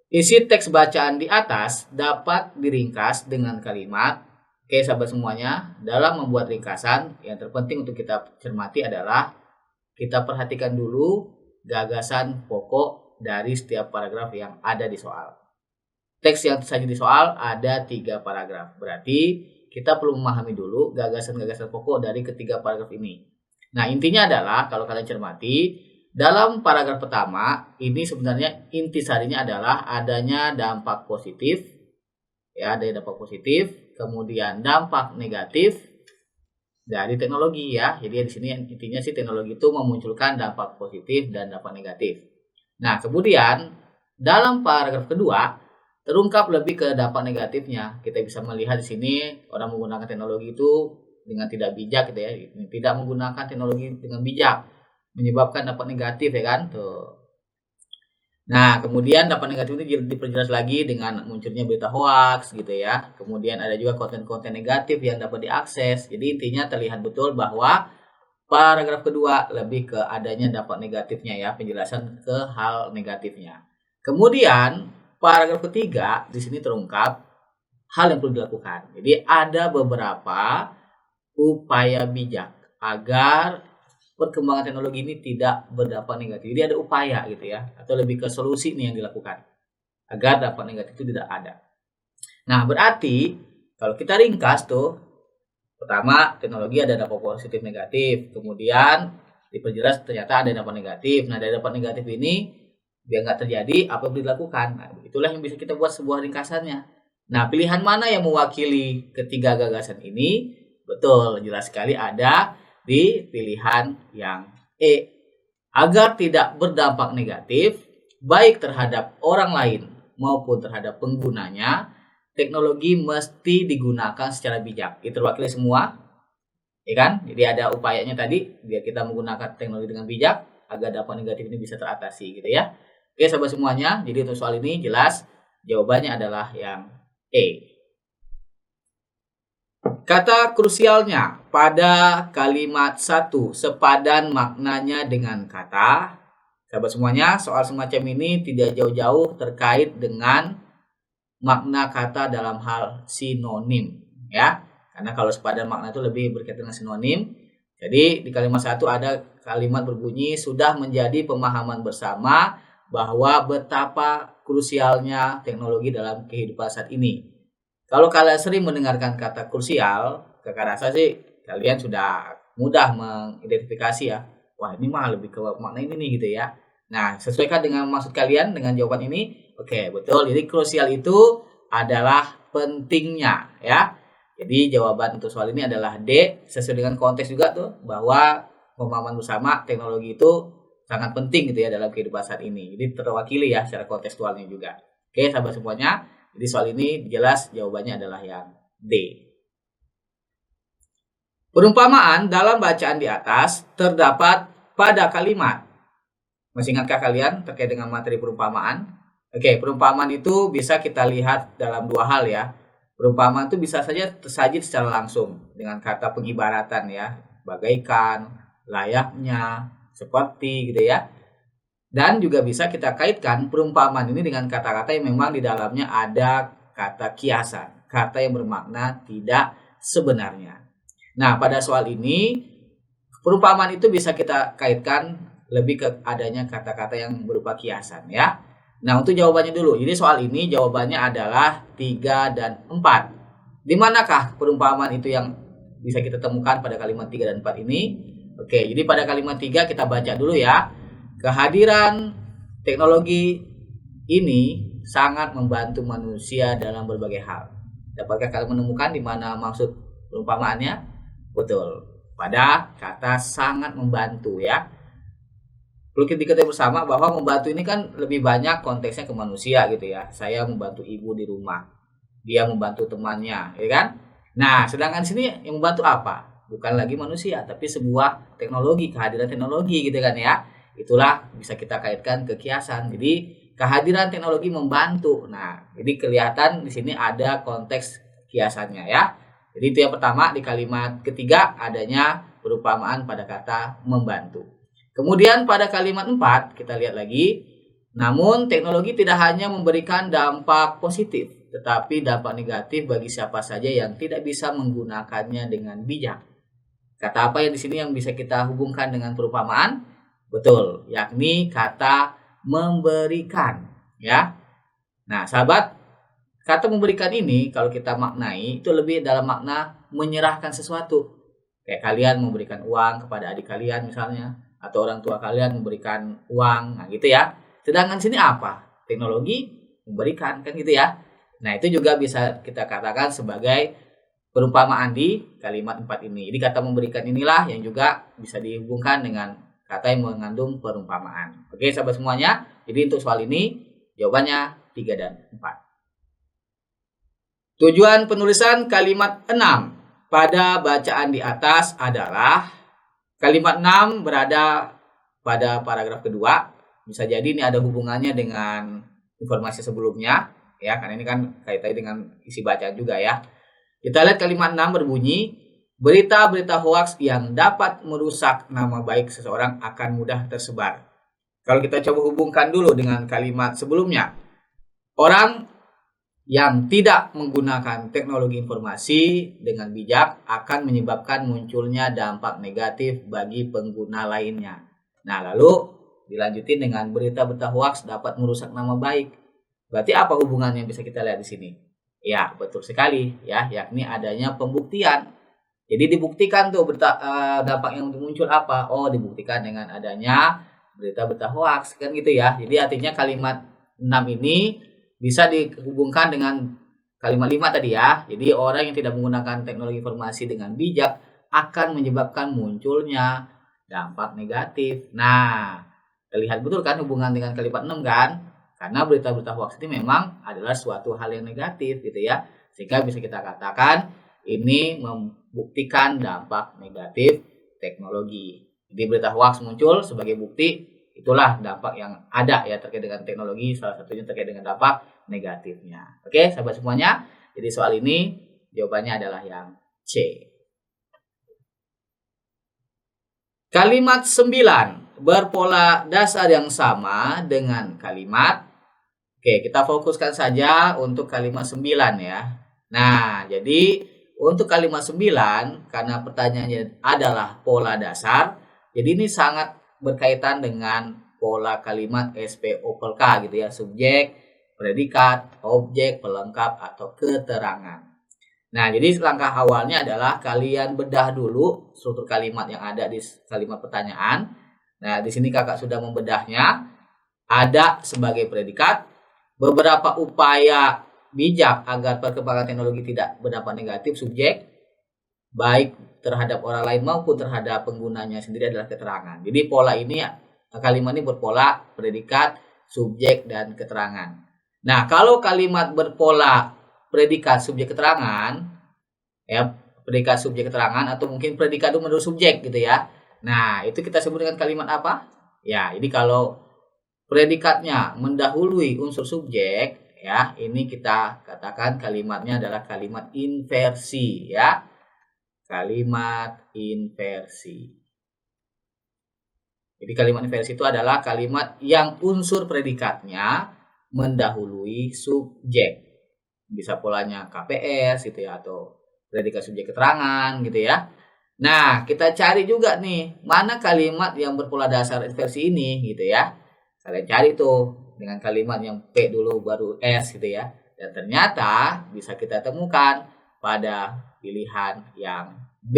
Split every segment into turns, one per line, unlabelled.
Isi teks bacaan di atas dapat diringkas dengan kalimat. Oke, sahabat semuanya, dalam membuat ringkasan, yang terpenting untuk kita cermati adalah kita perhatikan dulu gagasan pokok dari setiap paragraf yang ada di soal. Teks yang tersaji di soal ada 3 paragraf. Berarti kita perlu memahami dulu gagasan-gagasan pokok dari ketiga paragraf ini. Nah, intinya adalah kalau kalian cermati, dalam paragraf pertama, ini sebenarnya intisarinya adalah adanya dampak positif, ya, ada dampak positif, kemudian dampak negatif dari teknologi, ya. Jadi di sini intinya sih teknologi itu memunculkan dampak positif dan dampak negatif. Nah, kemudian dalam paragraf kedua terungkap lebih ke dampak negatifnya. Kita bisa melihat di sini orang menggunakan teknologi itu dengan tidak bijak, gitu ya, tidak menggunakan teknologi dengan bijak, menyebabkan dampak negatif, ya kan, tuh. Nah, kemudian dampak negatif itu diperjelas lagi dengan munculnya berita hoax, gitu ya. Kemudian ada juga konten-konten negatif yang dapat diakses. Jadi intinya terlihat betul bahwa paragraf kedua lebih ke adanya dampak negatifnya, ya, penjelasan ke hal negatifnya. Kemudian paragraf ketiga di sini terungkap hal yang perlu dilakukan. Jadi ada beberapa upaya bijak agar perkembangan teknologi ini tidak berdampak negatif. Jadi ada upaya, gitu ya, atau lebih ke solusi nih yang dilakukan agar dampak negatif itu tidak ada. Nah, berarti kalau kita ringkas tuh, pertama teknologi ada dampak positif negatif, kemudian diperjelas ternyata ada dampak negatif. Nah, dari dampak negatif ini biar nggak terjadi apa yang perlu dilakukan. Nah, itulah yang bisa kita buat sebuah ringkasannya. Nah, pilihan mana yang mewakili ketiga gagasan ini? Betul, jelas sekali ada di pilihan yang E. Agar tidak berdampak negatif, baik terhadap orang lain maupun terhadap penggunanya, teknologi mesti digunakan secara bijak. Itu terwakili semua, ya kan? Jadi ada upayanya tadi, biar kita menggunakan teknologi dengan bijak, agar dampak negatif ini bisa teratasi, gitu ya. Oke, sahabat semuanya, jadi untuk soal ini jelas jawabannya adalah yang E. Kata krusialnya pada kalimat 1 sepadan maknanya dengan kata. Sahabat semuanya, soal semacam ini tidak jauh-jauh terkait dengan makna kata dalam hal sinonim, ya. Karena kalau sepadan makna itu lebih berkaitan dengan sinonim. Jadi di kalimat 1 ada kalimat berbunyi sudah menjadi pemahaman bersama bahwa betapa krusialnya teknologi dalam kehidupan saat ini. Kalau kalian sering mendengarkan kata krusial, kakak rasa sih kalian sudah mudah mengidentifikasi, ya. Wah, ini mah lebih ke makna ini nih, gitu ya. Nah, sesuaikan dengan maksud kalian dengan jawaban ini. Oke, betul. Jadi krusial itu adalah pentingnya, ya. Jadi jawaban untuk soal ini adalah D, sesuai dengan konteks juga tuh, bahwa pemahaman bersama teknologi itu sangat penting, gitu ya, dalam kehidupan saat ini. Jadi terwakili, ya, secara kontekstualnya juga. Oke, sahabat semuanya. Jadi soal ini jelas jawabannya adalah yang D. Perumpamaan dalam bacaan di atas terdapat pada kalimat. Masih ingatkah kalian terkait dengan materi perumpamaan? Oke, perumpamaan itu bisa kita lihat dalam dua hal, ya. Perumpamaan itu bisa saja tersaji secara langsung dengan kata pengibaratan, ya. Bagaikan, layaknya, seperti, gitu ya. Dan juga bisa kita kaitkan perumpamaan ini dengan kata-kata yang memang di dalamnya ada kata kiasan, kata yang bermakna tidak sebenarnya. Nah, pada soal ini perumpamaan itu bisa kita kaitkan lebih ke adanya kata-kata yang berupa kiasan, ya. Nah, untuk jawabannya dulu. Jadi soal ini jawabannya adalah 3 dan 4. Di manakah perumpamaan itu yang bisa kita temukan pada kalimat 3 dan 4 ini? Oke, jadi pada kalimat 3 kita baca dulu, ya. Kehadiran teknologi ini sangat membantu manusia dalam berbagai hal. Dapatkah kalian menemukan di mana maksud perumpamaannya? Betul, pada kata sangat membantu, ya. Perlu kita diketahui bersama bahwa membantu ini kan lebih banyak konteksnya ke manusia, gitu ya. Saya membantu ibu di rumah, dia membantu temannya, ya kan? Nah, sedangkan sini yang membantu apa? Bukan lagi manusia, tapi sebuah teknologi, kehadiran teknologi, gitu kan, ya. Itulah bisa kita kaitkan ke kiasan. Jadi kehadiran teknologi membantu. Nah, jadi kelihatan di sini ada konteks kiasannya, ya. Jadi itu yang pertama, di kalimat ketiga adanya perumpamaan pada kata membantu. Kemudian pada kalimat 4 kita lihat lagi. Namun, teknologi tidak hanya memberikan dampak positif, tetapi dampak negatif bagi siapa saja yang tidak bisa menggunakannya dengan bijak. Kata apa yang di sini yang bisa kita hubungkan dengan perumpamaan? Betul, yakni kata memberikan, ya. Nah, sahabat, kata memberikan ini kalau kita maknai itu lebih dalam makna menyerahkan sesuatu. Kayak kalian memberikan uang kepada adik kalian misalnya, atau orang tua kalian memberikan uang, nah gitu ya. Sedangkan sini apa? Teknologi memberikan, kan gitu ya. Nah, itu juga bisa kita katakan sebagai perumpamaan di kalimat 4 ini. Jadi kata memberikan inilah yang juga bisa dihubungkan dengan kata yang mengandung perumpamaan. Oke, sahabat semuanya. Jadi untuk soal ini jawabannya 3 dan 4. Tujuan penulisan kalimat 6 pada bacaan di atas adalah kalimat 6 berada pada paragraf kedua. Bisa jadi ini ada hubungannya dengan informasi sebelumnya, ya, karena ini kan kaitannya dengan isi bacaan juga ya. Kita lihat kalimat 6 berbunyi, berita-berita hoaks yang dapat merusak nama baik seseorang akan mudah tersebar. Kalau kita coba hubungkan dulu dengan kalimat sebelumnya, orang yang tidak menggunakan teknologi informasi dengan bijak akan menyebabkan munculnya dampak negatif bagi pengguna lainnya. Nah, lalu dilanjutin dengan berita-berita hoaks dapat merusak nama baik. Berarti apa hubungannya yang bisa kita lihat di sini? Ya, betul sekali ya, yakni adanya pembuktian. Jadi dibuktikan tuh dampak yang muncul apa? Oh, dibuktikan dengan adanya berita-berita hoaks kan gitu ya. Jadi artinya kalimat 6 ini bisa dihubungkan dengan kalimat 5 tadi ya. Jadi orang yang tidak menggunakan teknologi informasi dengan bijak akan menyebabkan munculnya dampak negatif. Nah, terlihat betul kan hubungan dengan kalimat 6 kan? Karena berita-berita hoax ini memang adalah suatu hal yang negatif gitu ya. Sehingga bisa kita katakan ini membuktikan dampak negatif teknologi. Jadi berita hoax muncul sebagai bukti, itulah dampak yang ada ya terkait dengan teknologi, salah satunya terkait dengan dampak negatifnya. Oke, sahabat semuanya. Jadi soal ini jawabannya adalah yang C. Kalimat 9 berpola dasar yang sama dengan kalimat. Oke, kita fokuskan saja untuk kalimat 9 ya. Nah, jadi untuk kalimat 9 karena pertanyaannya adalah pola dasar, jadi ini sangat berkaitan dengan pola kalimat SPOPLK gitu ya, subjek, predikat, objek, pelengkap atau keterangan. Nah, jadi langkah awalnya adalah kalian bedah dulu struktur kalimat yang ada di kalimat pertanyaan. Nah, di sini kakak sudah membedahnya. Ada sebagai predikat, beberapa upaya bijak agar perkembangan teknologi tidak berdampak negatif subjek, baik terhadap orang lain maupun terhadap penggunanya sendiri adalah keterangan. Jadi pola ini, kalimat ini berpola predikat, subjek, dan keterangan. Nah, kalau kalimat berpola predikat, subjek, keterangan, ya predikat, subjek, keterangan, atau mungkin predikat itu menurut subjek gitu ya. Nah, itu kita sebut dengan kalimat apa? Ya, jadi kalau predikatnya mendahului unsur subjek, ya, ini kita katakan kalimatnya adalah kalimat inversi, ya. Kalimat inversi. Jadi kalimat inversi itu adalah kalimat yang unsur predikatnya mendahului subjek. Bisa polanya KPS gitu ya, atau predikat subjek keterangan gitu ya. Nah, kita cari juga nih, mana kalimat yang berpola dasar inversi ini gitu ya. Kalian cari tuh dengan kalimat yang P dulu baru S gitu ya. Dan ternyata bisa kita temukan pada pilihan yang B.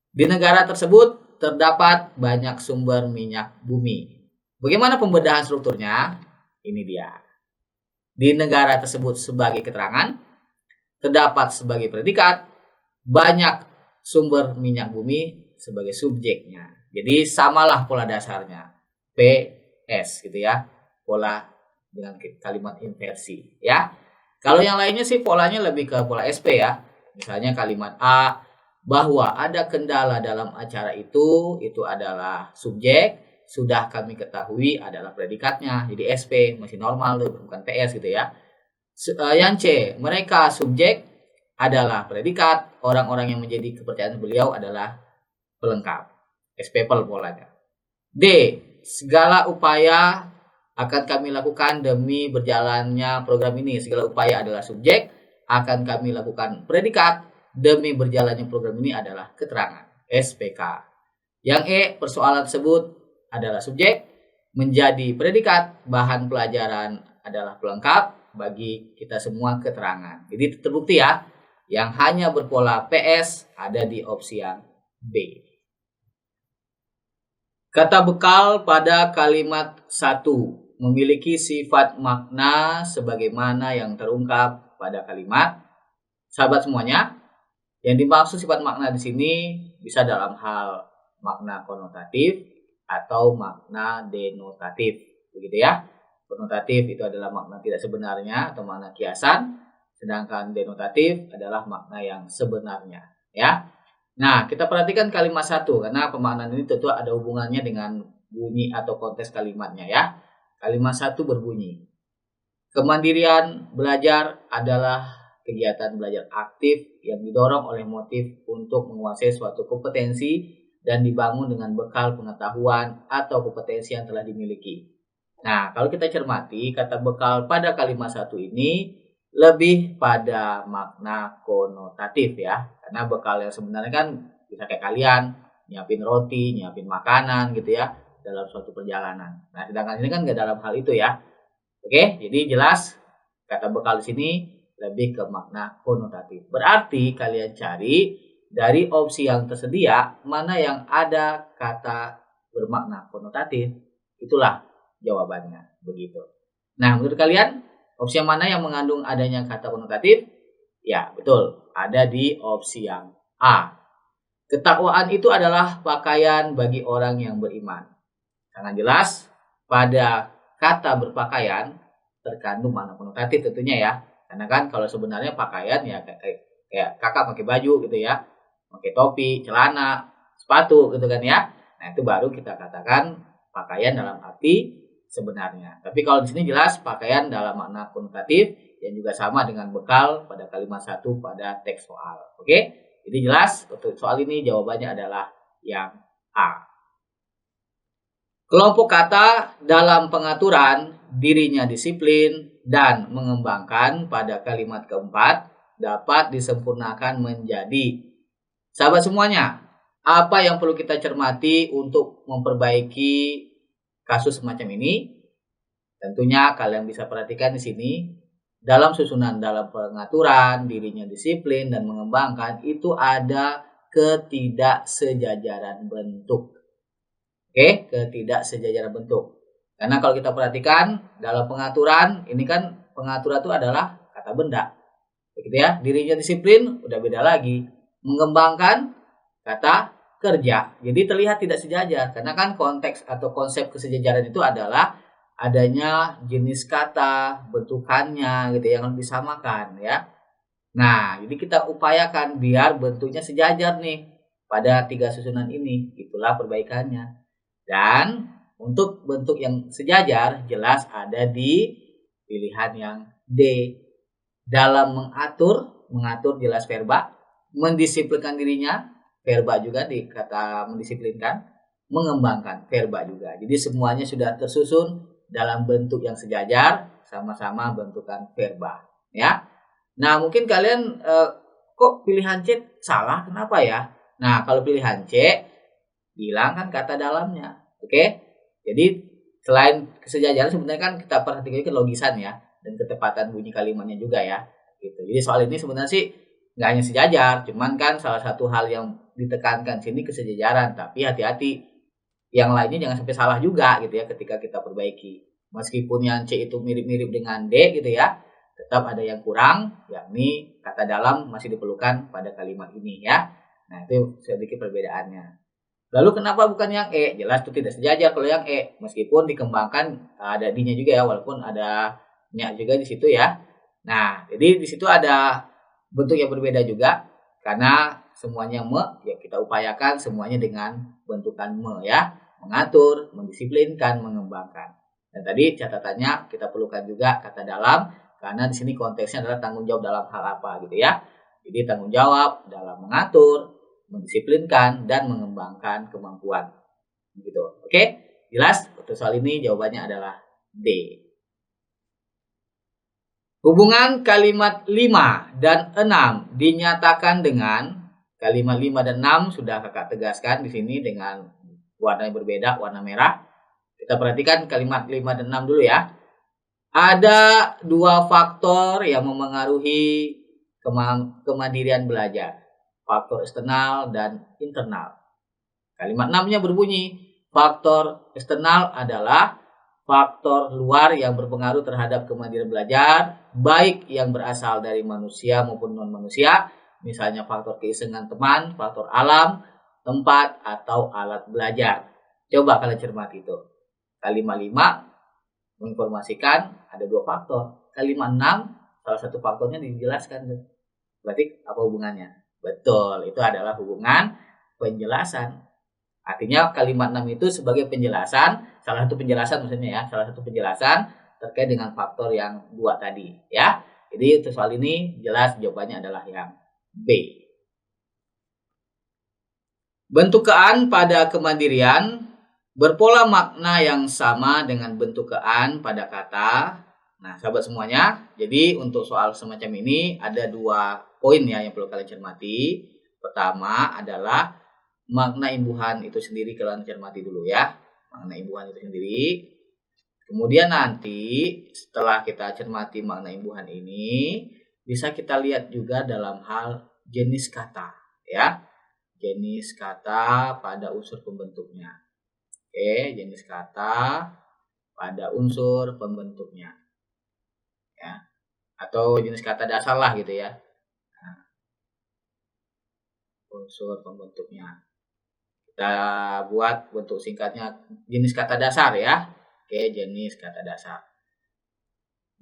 Di negara tersebut terdapat banyak sumber minyak bumi. Bagaimana pembedahan strukturnya? Ini dia. Di negara tersebut sebagai keterangan, terdapat sebagai predikat, banyak sumber minyak bumi sebagai subjeknya. Jadi samalah pola dasarnya. P, S gitu ya. Pola dengan kalimat inversi ya. Kalau yang lainnya sih polanya lebih ke pola SP ya. Misalnya kalimat A, bahwa ada kendala dalam acara itu adalah subjek, sudah kami ketahui adalah predikatnya. Jadi SP masih normal tuh, bukan PS gitu ya. Yang C, mereka subjek adalah predikat, orang-orang yang menjadi kepercayaan beliau adalah pelengkap. SP polanya. D, segala upaya Akan kami lakukan demi berjalannya program ini. Segala upaya adalah subjek. Akan kami lakukan predikat. Demi berjalannya program ini adalah keterangan. SPK. Yang E, persoalan tersebut adalah subjek. Menjadi predikat. Bahan pelajaran adalah pelengkap. Bagi kita semua keterangan. Jadi terbukti ya. Yang hanya berpola PS ada di opsi yang B. Kata bekal pada kalimat 1 memiliki sifat makna sebagaimana yang terungkap pada kalimat. Sahabat semuanya, yang dimaksud sifat makna di sini bisa dalam hal makna konotatif atau makna denotatif, begitu ya. Konotatif itu adalah makna tidak sebenarnya atau makna kiasan, sedangkan denotatif adalah makna yang sebenarnya, ya. Nah, kita perhatikan kalimat 1 karena pemaknaan ini tentu ada hubungannya dengan bunyi atau konteks kalimatnya ya. Kalimat 1 berbunyi, kemandirian belajar adalah kegiatan belajar aktif yang didorong oleh motif untuk menguasai suatu kompetensi dan dibangun dengan bekal pengetahuan atau kompetensi yang telah dimiliki. Nah, kalau kita cermati, kata bekal pada kalimat 1 ini lebih pada makna konotatif ya. Karena bekal yang sebenarnya kan bisa kayak kalian nyiapin roti, nyiapin makanan gitu ya dalam suatu perjalanan. Nah, sedangkan ini kan nggak dalam hal itu ya. Oke, jadi jelas kata bekal di sini lebih ke makna konotatif. Berarti kalian cari dari opsi yang tersedia mana yang ada kata bermakna konotatif, itulah jawabannya, begitu. Nah, menurut kalian opsi yang mana yang mengandung adanya kata konotatif? Ya, betul. Ada di opsi yang A. Ketakwaan itu adalah pakaian bagi orang yang beriman. Sangat jelas pada kata berpakaian terkandung makna konotatif tentunya ya. Karena kan kalau sebenarnya pakaian ya kayak kakak pakai baju gitu ya. Pakai topi, celana, sepatu gitu kan ya. Nah, itu baru kita katakan pakaian dalam arti sebenarnya. Tapi kalau di sini jelas pakaian dalam makna konotatif yang juga sama dengan bekal pada kalimat 1 pada teks soal. Oke? Jadi jelas untuk soal ini jawabannya adalah yang A. Kelompok kata dalam pengaturan dirinya disiplin dan mengembangkan pada kalimat keempat dapat disempurnakan menjadi. Sahabat semuanya, apa yang perlu kita cermati untuk memperbaiki kasus semacam ini? Tentunya kalian bisa perhatikan di sini dalam susunan dalam pengaturan dirinya disiplin dan mengembangkan itu ada ketidaksejajaran bentuk. Oke, ketidaksejajaran bentuk. Karena kalau kita perhatikan dalam pengaturan, ini kan pengaturan itu adalah kata benda. Begitu ya, dirinya disiplin udah beda lagi. Mengembangkan kata kerja. Jadi terlihat tidak sejajar karena kan konteks atau konsep kesejajaran itu adalah adanya jenis kata, bentukannya gitu yang harus disamakan ya. Nah, jadi kita upayakan biar bentuknya sejajar nih pada 3 susunan ini. Itulah perbaikannya. Dan untuk bentuk yang sejajar jelas ada di pilihan yang D. Dalam mengatur jelas verba, mendisiplinkan dirinya, verba juga di kata mendisiplinkan, mengembangkan verba juga. Jadi semuanya sudah tersusun dalam bentuk yang sejajar, sama-sama bentukan verba, ya. Nah, mungkin kalian kok pilihan C salah, kenapa ya? Nah, kalau pilihan C hilangkan kata dalamnya. Oke? Jadi selain kesejajaran sebenarnya kan kita perhatikan kelogisan ya dan ketepatan bunyi kalimatnya juga ya. Gitu. Jadi soal ini sebenarnya sih nggak hanya sejajar, cuman kan salah satu hal yang ditekankan sini kesejajaran, tapi hati-hati yang lainnya jangan sampai salah juga gitu ya ketika kita perbaiki. Meskipun yang C itu mirip-mirip dengan D gitu ya, tetap ada yang kurang, yakni kata dalam masih diperlukan pada kalimat ini ya. Nah, itu sedikit perbedaannya. Lalu kenapa bukan yang E? Jelas itu tidak sejajar kalau yang E. Meskipun dikembangkan ada D-nya juga ya, walaupun ada nya juga di situ ya. Nah, jadi di situ ada bentuk yang berbeda juga. Karena semuanya me, ya kita upayakan semuanya dengan bentukan me ya. Mengatur, mendisiplinkan, mengembangkan. Dan tadi catatannya kita perlukan juga kata dalam. Karena di sini konteksnya adalah tanggung jawab dalam hal apa gitu ya. Jadi tanggung jawab dalam mengatur, mendisiplinkan dan mengembangkan kemampuan. Begitu. Oke? Jelas? Untuk soal ini jawabannya adalah D. Hubungan kalimat 5 dan 6 dinyatakan dengan kalimat 5 dan 6 sudah kakak tegaskan di sini dengan warna yang berbeda, warna merah. Kita perhatikan kalimat 5 dan 6 dulu ya. Ada dua faktor yang memengaruhi kemandirian belajar. Faktor eksternal dan internal. Kalimat 6-nya berbunyi, faktor eksternal adalah faktor luar yang berpengaruh terhadap kemandirian belajar, baik yang berasal dari manusia maupun non-manusia, misalnya faktor keisengan teman, faktor alam, tempat, atau alat belajar. Coba kalian cermati itu. Kalimat 5 menginformasikan ada dua faktor. Kalimat 6, salah satu faktornya dijelaskan. Berarti apa hubungannya? Betul, itu adalah hubungan penjelasan. Artinya kalimat 6 itu sebagai penjelasan, salah satu penjelasan maksudnya ya, salah satu penjelasan terkait dengan faktor yang dua tadi ya. Jadi untuk soal ini jelas jawabannya adalah yang B. Bentukan pada kemandirian berpola makna yang sama dengan bentukan pada kata. Nah, sahabat semuanya, jadi untuk soal semacam ini ada dua poin ya yang perlu kalian cermati. Pertama adalah makna imbuhan itu sendiri kalian cermati dulu ya. Makna imbuhan itu sendiri. Kemudian nanti setelah kita cermati makna imbuhan ini, bisa kita lihat juga dalam hal jenis kata ya. Jenis kata pada unsur pembentuknya. Oke, jenis kata pada unsur pembentuknya. Ya. Atau jenis kata dasar lah gitu ya. Nah, unsur pembentuknya. Kita buat bentuk singkatnya jenis kata dasar ya. Oke, jenis kata dasar.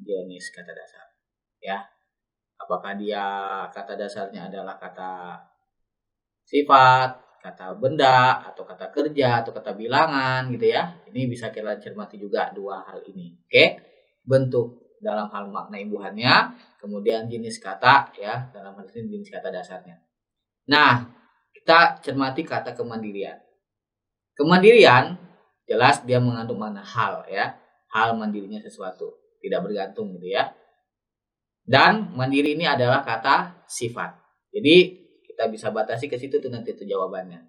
Jenis kata dasar. Ya. Apakah dia kata dasarnya adalah kata sifat, kata benda, atau kata kerja, atau kata bilangan gitu ya. Ini bisa kita cermati juga dua hal ini. Oke. Bentuk dalam hal makna imbuhannya, kemudian jenis kata ya, dalam hal ini jenis kata dasarnya. Nah, kita cermati kata kemandirian. Kemandirian jelas dia mengandung makna hal ya. Hal mandirinya sesuatu, tidak bergantung gitu ya. Dan mandiri ini adalah kata sifat. Jadi kita bisa batasi ke situ tuh nanti itu jawabannya.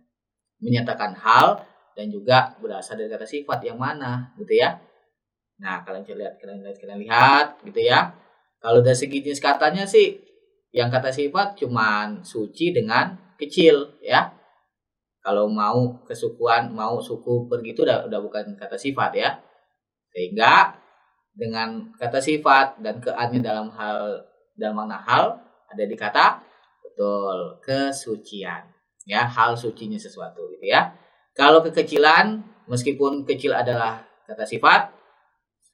Menyatakan hal dan juga berasal dari kata sifat yang mana gitu ya. Nah, kalian lihat gitu ya. Kalau dari segi jenis katanya sih yang kata sifat cuman suci dengan kecil ya. Kalau mau kesukuan, mau suku pergi itu udah bukan kata sifat ya. Sehingga dengan kata sifat dan keannya dalam makna hal ada di kata betul kesucian ya, hal sucinya sesuatu gitu ya. Kalau kekecilan, meskipun kecil adalah kata sifat,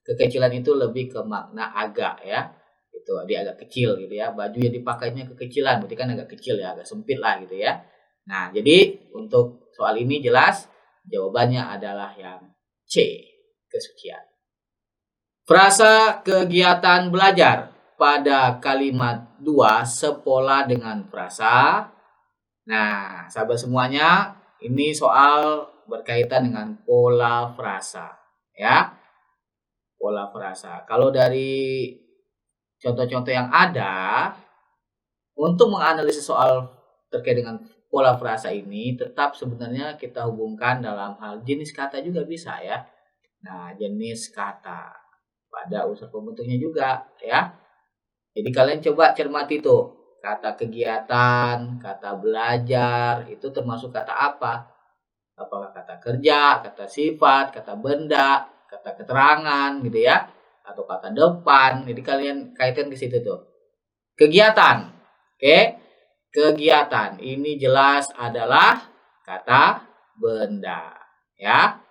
kekecilan itu lebih ke makna agak ya. Itu dia agak kecil gitu ya. Baju yang dipakainya kekecilan, berarti kan agak kecil ya, agak sempit lah gitu ya. Nah, jadi untuk soal ini jelas jawabannya adalah yang C, kesucian. Frasa kegiatan belajar pada kalimat 2 sepola dengan frasa. Nah, sahabat semuanya, ini soal berkaitan dengan pola frasa ya. Pola frasa. Kalau dari contoh-contoh yang ada, untuk menganalisis soal terkait dengan pola frasa ini, tetap sebenarnya kita hubungkan dalam hal jenis kata juga bisa ya. Nah, jenis kata pada unsur pembentuknya juga ya. Jadi kalian coba cermati tuh, kata kegiatan, kata belajar, itu termasuk kata apa? Apakah kata kerja, kata sifat, kata benda, kata keterangan gitu ya, atau kata depan. Jadi kalian kaitkan ke situ tuh. Kegiatan. Oke. Kegiatan ini jelas adalah kata benda ya.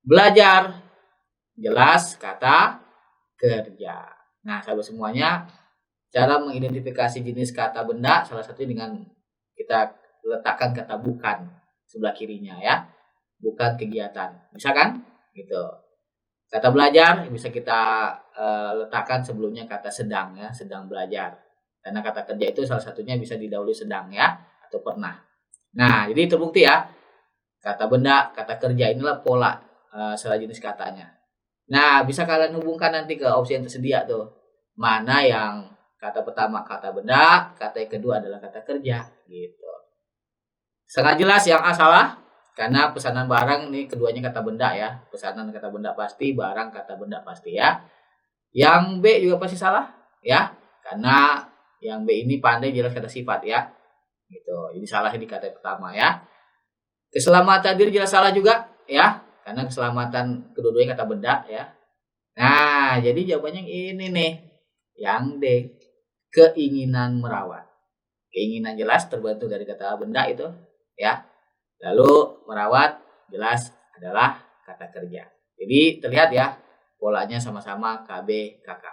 Belajar jelas kata kerja. Nah, sahabat semuanya, cara mengidentifikasi jenis kata benda salah satunya dengan kita letakkan kata bukan sebelah kirinya ya. Bukan kegiatan. Bisa kan? Gitu. Kata belajar bisa kita letakkan sebelumnya kata sedang ya, sedang belajar. Karena kata kerja itu salah satunya bisa didahului sedang ya, atau pernah. Nah, jadi terbukti ya. Kata benda, kata kerja inilah pola salah jenis katanya. Nah, bisa kalian hubungkan nanti ke opsi yang tersedia tuh. Mana yang kata pertama kata benda, kata yang kedua adalah kata kerja gitu. Sangat jelas yang A salah karena pesanan barang ini keduanya kata benda ya. Pesanan kata benda pasti, barang kata benda pasti ya. Yang B juga pasti salah ya. Karena yang B ini pandai jelas kata sifat ya. Gitu. Jadi salah di kata pertama ya. Keselamatan diri jelas salah juga ya. Karena keselamatan kedua-duanya kata benda ya. Nah, jadi jawabannya ini nih. Yang D, keinginan merawat. Keinginan jelas terbentuk dari kata benda itu ya. Lalu merawat jelas adalah kata kerja. Jadi terlihat ya polanya sama-sama KB KK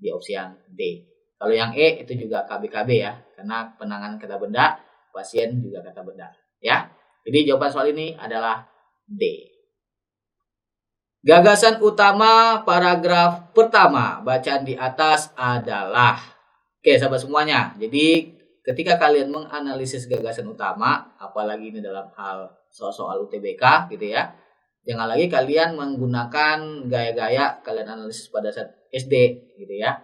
di opsi yang D. Kalau yang E itu juga KB KB ya, karena penanganan kata benda, pasien juga kata benda ya. Jadi jawaban soal ini adalah D. Gagasan utama paragraf pertama bacaan di atas adalah, oke sahabat semuanya, jadi ketika kalian menganalisis gagasan utama, apalagi ini dalam hal soal-soal UTBK gitu ya, jangan lagi kalian menggunakan gaya-gaya kalian analisis pada saat SD gitu ya.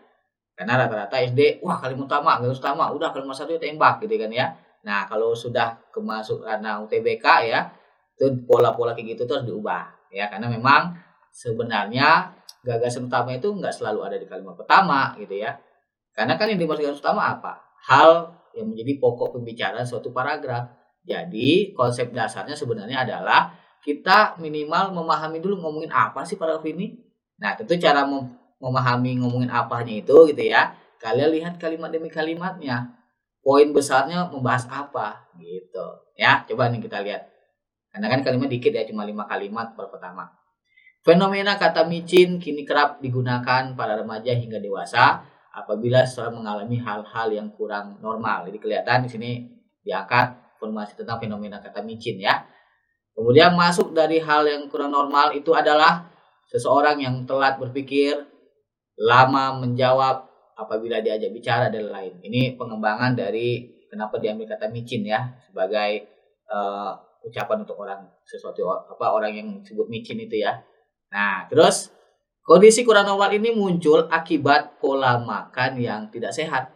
Karena rata-rata SD, wah kalimat utama, gagasan utama, udah kalimat satu tembak gitu kan ya. Nah kalau sudah kemasuk ranah UTBK ya, itu pola-pola kayak gitu tuh harus diubah ya, karena memang sebenarnya gagasan utama itu nggak selalu ada di kalimat pertama gitu ya. Karena kan yang dimaksud gagasan utama apa? Hal yang menjadi pokok pembicaraan suatu paragraf. Jadi konsep dasarnya sebenarnya adalah kita minimal memahami dulu ngomongin apa sih paragraf ini. Nah tentu cara memahami ngomongin apanya itu gitu ya. Kalian lihat kalimat demi kalimatnya. Poin besarnya membahas apa gitu ya. Coba nih kita lihat. Karena kan kalimat dikit ya, cuma 5 kalimat per pertama. Fenomena kata micin kini kerap digunakan para remaja hingga dewasa apabila seseorang mengalami hal-hal yang kurang normal. Jadi kelihatan di sini diangkat informasi tentang fenomena kata micin ya. Kemudian masuk dari hal yang kurang normal itu adalah seseorang yang telat berpikir, lama menjawab apabila diajak bicara dan lain. Ini pengembangan dari kenapa diambil kata micin ya sebagai ucapan untuk orang sesuatu orang yang disebut micin itu ya. Nah, terus kondisi kurang normal ini muncul akibat pola makan yang tidak sehat.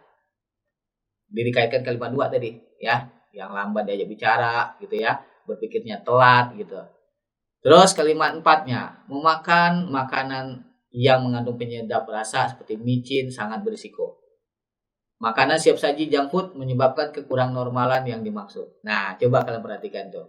Dikaitkan kalimat 2 tadi, ya, yang lambat diajak bicara gitu ya, berpikirnya telat gitu. Terus kalimat 4-nya, memakan makanan yang mengandung penyedap rasa seperti micin sangat berisiko. Makanan siap saji junk food menyebabkan kekurang normalan yang dimaksud. Nah, coba kalian perhatikan tuh.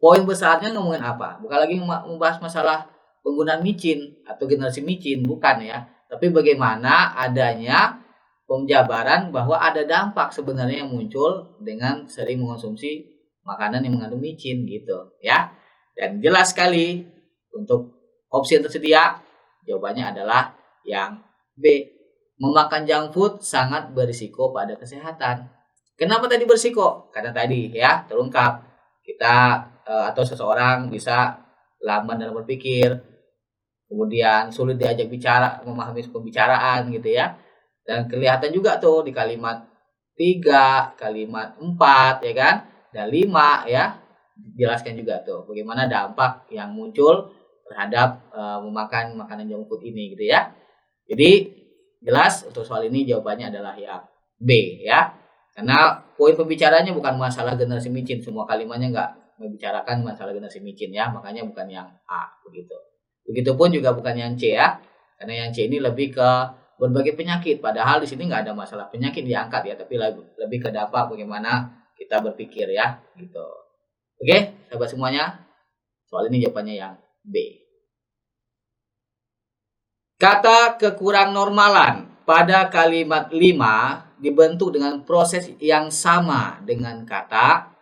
Poin besarnya ngomongin apa? Bukan lagi membahas masalah penggunaan micin atau generasi micin, bukan ya, tapi bagaimana adanya penjabaran bahwa ada dampak sebenarnya yang muncul dengan sering mengonsumsi makanan yang mengandung micin gitu ya. Dan jelas sekali untuk opsi yang tersedia jawabannya adalah yang B. Memakan junk food sangat berisiko pada kesehatan. Kenapa tadi berisiko? Karena tadi ya terungkap kita atau seseorang bisa lamban dalam berpikir, kemudian sulit diajak bicara, memahami pembicaraan gitu ya. Dan kelihatan juga tuh di kalimat 3, kalimat 4 ya kan, dan 5 ya. Dijelaskan juga tuh bagaimana dampak yang muncul terhadap memakan makanan junk food ini gitu ya. Jadi jelas untuk soal ini jawabannya adalah yang B ya. Karena poin pembicaranya bukan masalah generasi micin, semua kalimatnya enggak membicarakan masalah generasi micin ya, makanya bukan yang A begitu. Begitupun juga bukan yang C ya, karena yang C ini lebih ke berbagai penyakit. Padahal di sini nggak ada masalah penyakit diangkat ya, tapi lebih ke dampak bagaimana kita berpikir ya, gitu. Oke, sahabat semuanya, soal ini jawabannya yang B. Kata kekurang normalan pada kalimat 5 dibentuk dengan proses yang sama dengan kata.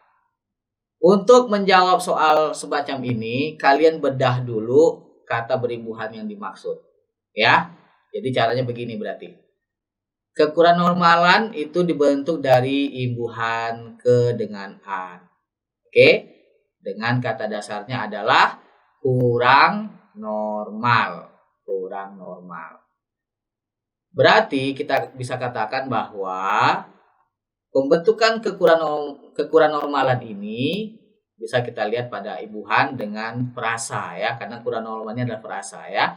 Untuk menjawab soal semacam ini, kalian bedah dulu kata berimbuhan yang dimaksud. Ya, jadi caranya begini berarti. Kekurang normalan itu dibentuk dari imbuhan ke dengan an. Oke, dengan kata dasarnya adalah kurang normal. Kurang normal. Berarti kita bisa katakan bahwa pembentukan kekurangan normalan ini bisa kita lihat pada imbuhan dengan frasa ya, karena kurang normalnya adalah frasa ya.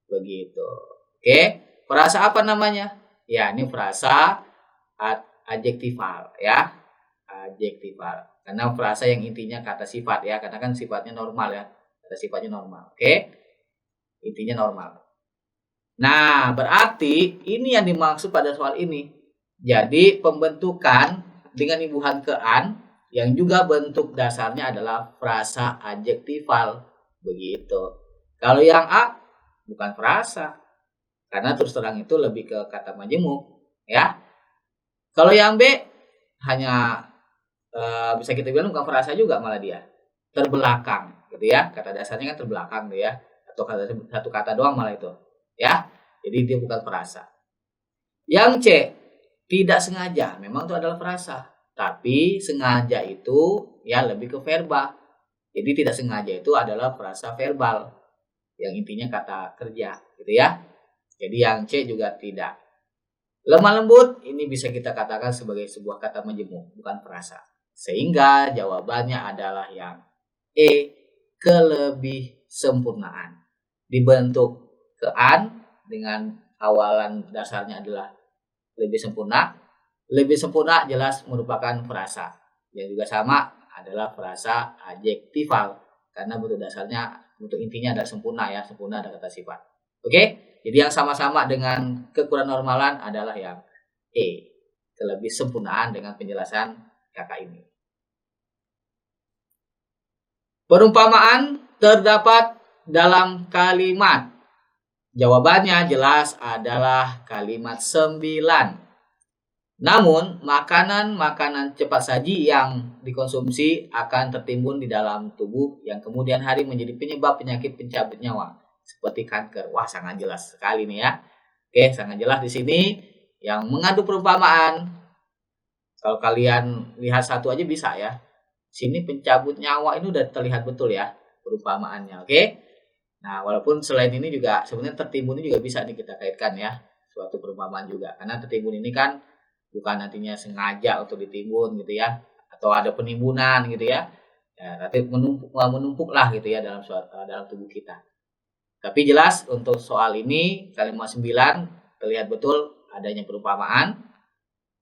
Begitu. Oke, frasa apa namanya? Ya, ini frasa adjektival ya. Adjektival. Karena frasa yang intinya kata sifat ya, karena kan sifatnya normal ya. Kata sifatnya normal. Oke. Intinya normal. Nah, berarti ini yang dimaksud pada soal ini. Jadi, pembentukan dengan imbuhan ke an yang juga bentuk dasarnya adalah frasa adjektival. Begitu. Kalau yang A bukan frasa. Karena terus terang itu lebih ke kata majemuk, ya. Kalau yang B hanya bisa kita bilang bukan frasa juga, malah dia terbelakang, gitu ya. Kata dasarnya kan terbelakang, gitu ya. Atau satu kata doang malah itu, ya. Jadi dia bukan frasa. Yang C tidak sengaja, memang itu adalah frasa. Tapi sengaja itu ya lebih ke verba. Jadi tidak sengaja itu adalah frasa verbal yang intinya kata kerja, gitu ya. Jadi yang C juga tidak. Lemah lembut ini bisa kita katakan sebagai sebuah kata majemuk, bukan frasa. Sehingga jawabannya adalah yang E, kelebih sempurnaan. Dibentuk ke an dengan awalan dasarnya adalah lebih sempurna. Lebih sempurna jelas merupakan frasa. Yang juga sama adalah frasa adjektival karena bentuk dasarnya, bentuk intinya adalah sempurna ya, sempurna ada kata sifat. Oke? Jadi yang sama-sama dengan kekurang normalan adalah yang E, kelebih sempurnaan dengan penjelasan kakak ini. Perumpamaan terdapat dalam kalimat. Jawabannya jelas adalah kalimat 9. Namun, makanan-makanan cepat saji yang dikonsumsi akan tertimbun di dalam tubuh yang kemudian hari menjadi penyebab penyakit pencabut nyawa seperti kanker. Wah, sangat jelas sekali nih ya. Oke, sangat jelas di sini yang mengandung perumpamaan. Kalau kalian lihat satu aja bisa ya. Sini pencabut nyawa ini udah terlihat betul ya perumpamaannya. Oke. Nah, walaupun selain ini juga sebenarnya tertimbun ini juga bisa nih kita kaitkan ya suatu perumpamaan juga. Karena tertimbun ini kan bukan nantinya sengaja untuk ditimbun gitu ya, atau ada penimbunan gitu ya. Ya, tapi menumpuk lah gitu ya dalam tubuh kita. Tapi jelas untuk soal ini kalimat 9 terlihat betul adanya perumpamaan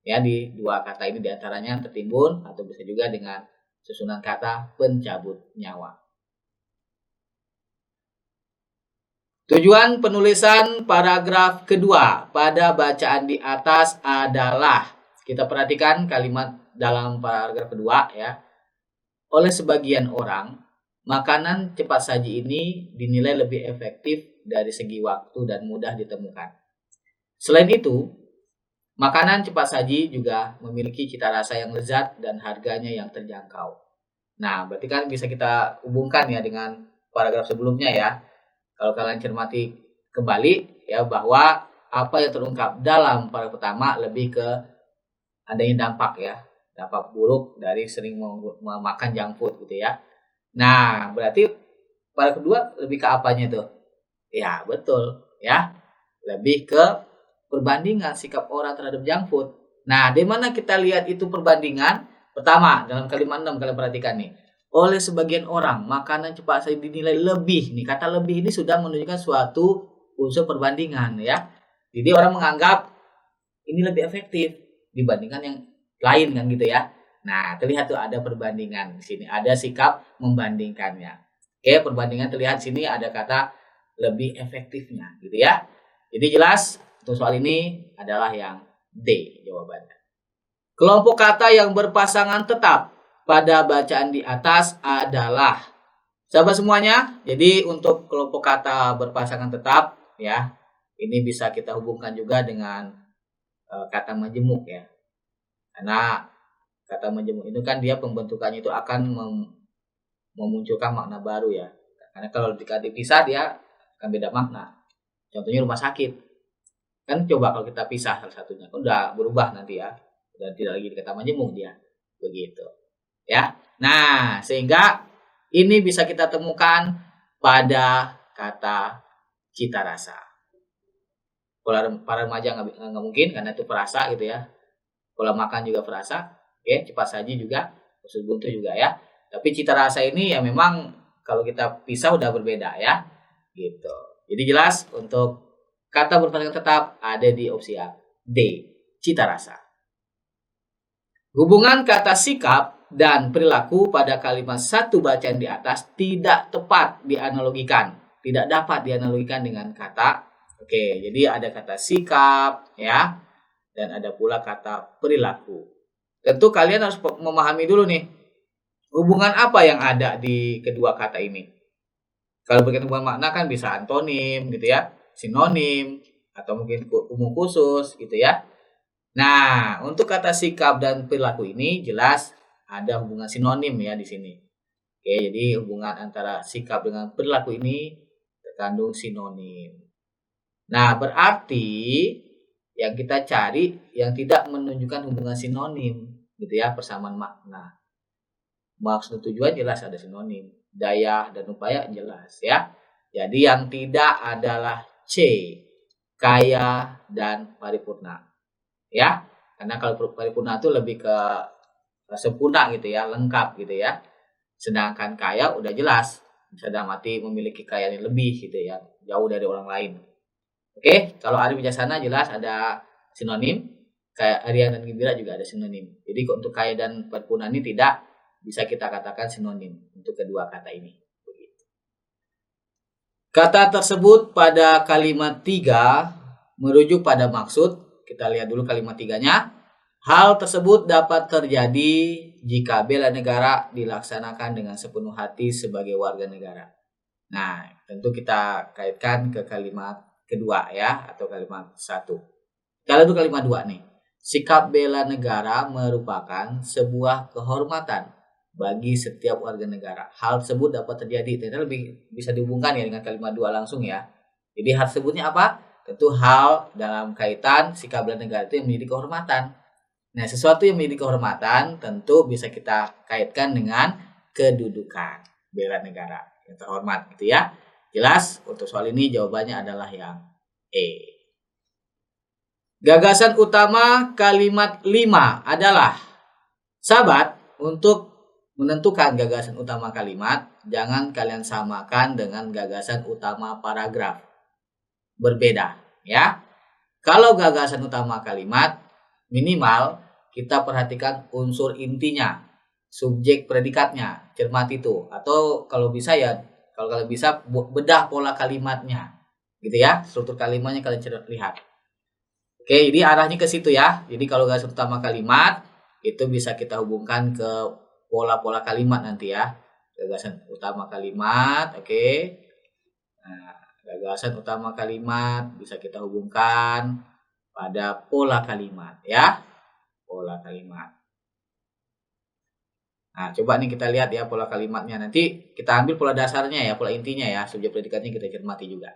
ya di dua kata ini, diantaranya tertimbun atau bisa juga dengan susunan kata pencabut nyawa. Tujuan penulisan paragraf kedua pada bacaan di atas adalah, kita perhatikan kalimat dalam paragraf kedua ya. Oleh sebagian orang, makanan cepat saji ini dinilai lebih efektif dari segi waktu dan mudah ditemukan. Selain itu, makanan cepat saji juga memiliki cita rasa yang lezat dan harganya yang terjangkau. Nah, berarti kan bisa kita hubungkan ya dengan paragraf sebelumnya ya. Kalau kalian cermati kembali ya, bahwa apa yang terungkap dalam paragraf pertama lebih ke adanya dampak ya, dampak buruk dari sering memakan junk food gitu ya. Nah, berarti paragraf kedua lebih ke apanya tuh? Ya, betul ya. Lebih ke perbandingan sikap orang terhadap junk food. Nah, di mana kita lihat itu perbandingan? Pertama, dalam kalimat 6 kalian perhatikan nih. Oleh sebagian orang, makanan cepat saji dinilai lebih. Nih, kata lebih ini sudah menunjukkan suatu unsur perbandingan ya. Jadi orang menganggap ini lebih efektif dibandingkan yang lain kan gitu ya. Nah, terlihat tuh ada perbandingan di sini, ada sikap membandingkannya. Oke, perbandingan terlihat di sini ada kata lebih efektifnya gitu ya. Jadi jelas untuk soal ini adalah yang D jawabannya. Kelompok kata yang berpasangan tetap pada bacaan di atas adalah, sahabat semuanya. Jadi untuk kelompok kata berpasangan tetap ya, ini bisa kita hubungkan juga dengan kata majemuk ya. Karena kata majemuk itu kan dia pembentukannya itu akan memunculkan makna baru ya. Karena kalau dipisah dia akan beda makna. Contohnya rumah sakit. Kan coba kalau kita pisah salah satunya, kan udah berubah nanti ya. Dan tidak lagi kata majemuk dia. Begitu. Ya. Nah, sehingga ini bisa kita temukan pada kata cita rasa. Para remaja nggak mungkin karena itu perasa gitu ya. Pola makan juga perasa. Oke, cepat saji juga, usul buntu juga ya. Tapi cita rasa ini ya memang kalau kita pisah udah berbeda ya. Gitu. Jadi jelas untuk kata berpanjangan tetap ada di opsi A, D, cita rasa. Hubungan kata sikap dan perilaku pada kalimat satu bacaan di atas tidak tepat dianalogikan. Tidak dapat dianalogikan dengan kata. Oke, jadi ada kata sikap ya, dan ada pula kata perilaku. Tentu kalian harus memahami dulu nih, hubungan apa yang ada di kedua kata ini. Kalau berkaitan hubungan makna kan bisa antonim gitu ya, sinonim, atau mungkin umum khusus gitu ya. Nah, untuk kata sikap dan perilaku ini jelas ada hubungan sinonim ya di sini. Oke, jadi hubungan antara sikap dengan perilaku ini terkandung sinonim. Nah, berarti yang kita cari yang tidak menunjukkan hubungan sinonim gitu ya, persamaan makna. Maksud tujuan jelas ada sinonim, daya dan upaya jelas ya. Jadi yang tidak adalah C, kaya dan paripurna. Ya, karena kalau paripurna itu lebih ke sempurna gitu ya, lengkap gitu ya. Sedangkan kaya udah jelas, bisa dalam arti memiliki kekayaan yang lebih gitu ya, jauh dari orang lain. Oke, kalau Ari Wijaksana jelas ada sinonim, kayak Aryan dan Gembira juga ada sinonim. Jadi untuk kaya dan paripurna ini tidak bisa kita katakan sinonim untuk kedua kata ini. Kata tersebut pada kalimat 3 merujuk pada maksud. Kita lihat dulu kalimat 3-nya. Hal tersebut dapat terjadi jika bela negara dilaksanakan dengan sepenuh hati sebagai warga negara. Nah, tentu kita kaitkan ke kalimat kedua ya, atau kalimat 1. Kalau itu kalimat 2 nih. Sikap bela negara merupakan sebuah kehormatan bagi setiap warga negara. Hal tersebut dapat terjadi. Ternyata lebih bisa dihubungkan ya dengan kalimat 2 langsung ya. Jadi hal tersebutnya apa? Tentu hal dalam kaitan sikap bela negara itu yang menjadi kehormatan. Nah, sesuatu yang menjadi kehormatan tentu bisa kita kaitkan dengan kedudukan bela negara yang terhormat gitu ya. Jelas untuk soal ini jawabannya adalah yang E. Gagasan utama kalimat 5 adalah, sahabat, untuk menentukan gagasan utama kalimat, jangan kalian samakan dengan gagasan utama paragraf. Berbeda, ya. Kalau gagasan utama kalimat, minimal kita perhatikan unsur intinya, subjek predikatnya, cermati itu. Atau kalau bisa ya, kalau kalian bisa bedah pola kalimatnya, gitu ya. Struktur kalimatnya kalian lihat. Oke, jadi arahnya ke situ ya. Jadi kalau gagasan utama kalimat itu bisa kita hubungkan ke pola-pola kalimat nanti ya. Gagasan utama kalimat, oke. Nah, gagasan utama kalimat bisa kita hubungkan pada pola kalimat ya. Pola kalimat. Nah, coba nih kita lihat ya pola kalimatnya. Nanti kita ambil pola dasarnya ya, pola intinya ya. Subjek predikatnya kita cermati juga.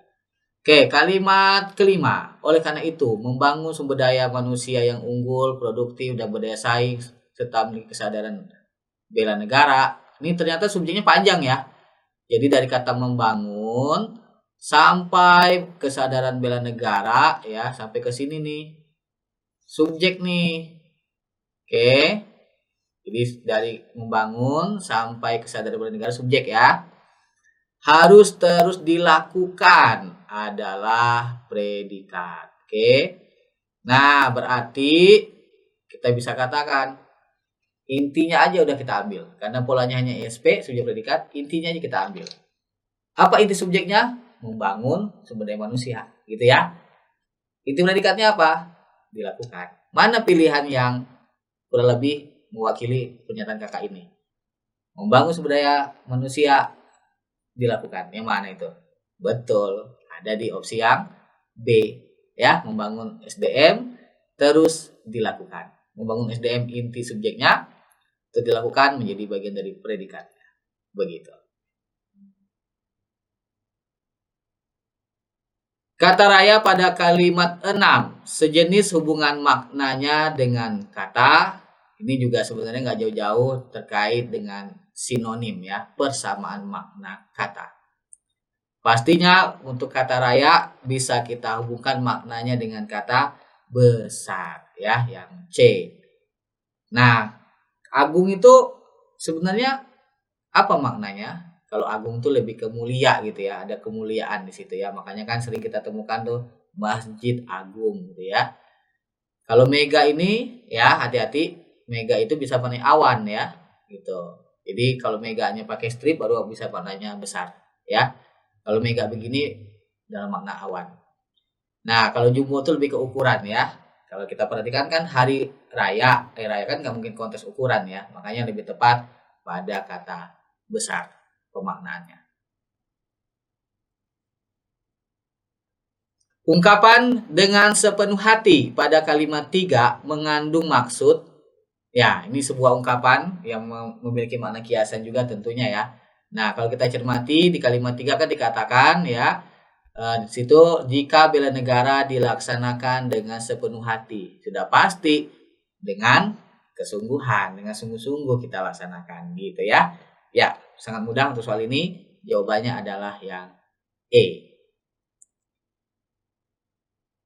Oke, kalimat kelima. Oleh karena itu, membangun sumber daya manusia yang unggul, produktif, dan berdaya saing, serta memiliki kesadaran bela negara. Ini ternyata subjeknya panjang ya. Jadi dari kata membangun sampai kesadaran bela negara ya, sampai ke sini nih. Subjek nih. Oke. Jadi dari membangun sampai kesadaran bela negara subjek ya. Harus terus dilakukan adalah predikat. Oke. Nah, berarti kita bisa katakan intinya aja udah kita ambil. Karena polanya hanya ISP, subjek predikat, intinya aja kita ambil. Apa inti subjeknya? Membangun sumber daya manusia, gitu ya. Inti predikatnya apa? Dilakukan. Mana pilihan yang kurang lebih mewakili pernyataan kakak ini? Membangun sumber daya manusia dilakukan. Yang mana itu? Betul, ada di opsi yang B ya, membangun SDM terus dilakukan. Membangun SDM inti subjeknya itu dilakukan menjadi bagian dari predikatnya. Begitu. Kata raya pada kalimat 6, sejenis hubungan maknanya dengan kata. Ini juga sebenarnya nggak jauh-jauh terkait dengan sinonim ya, persamaan makna kata. Pastinya untuk kata raya bisa kita hubungkan maknanya dengan kata besar ya, yang C. Nah, agung itu sebenarnya apa maknanya? Kalau agung tuh lebih ke mulia gitu ya, ada kemuliaan di situ ya. Makanya kan sering kita temukan tuh masjid agung gitu ya. Kalau mega ini ya hati-hati, mega itu bisa warnanya awan ya, gitu. Jadi kalau meganya pakai strip baru bisa warnanya besar ya. Kalau mega begini dalam makna awan. Nah, kalau jumbo itu lebih ke ukuran ya. Kalau kita perhatikan kan hari raya kan nggak mungkin kontes ukuran ya. Makanya lebih tepat pada kata besar pemaknaannya. Ungkapan dengan sepenuh hati pada kalimat 3 mengandung maksud. Ya, ini sebuah ungkapan yang memiliki makna kiasan juga tentunya ya. Nah, kalau kita cermati di kalimat 3 kan dikatakan ya, di situ jika bela negara dilaksanakan dengan sepenuh hati, sudah pasti dengan kesungguhan, dengan sungguh-sungguh kita laksanakan gitu ya. Ya, sangat mudah untuk soal ini. Jawabannya adalah yang E.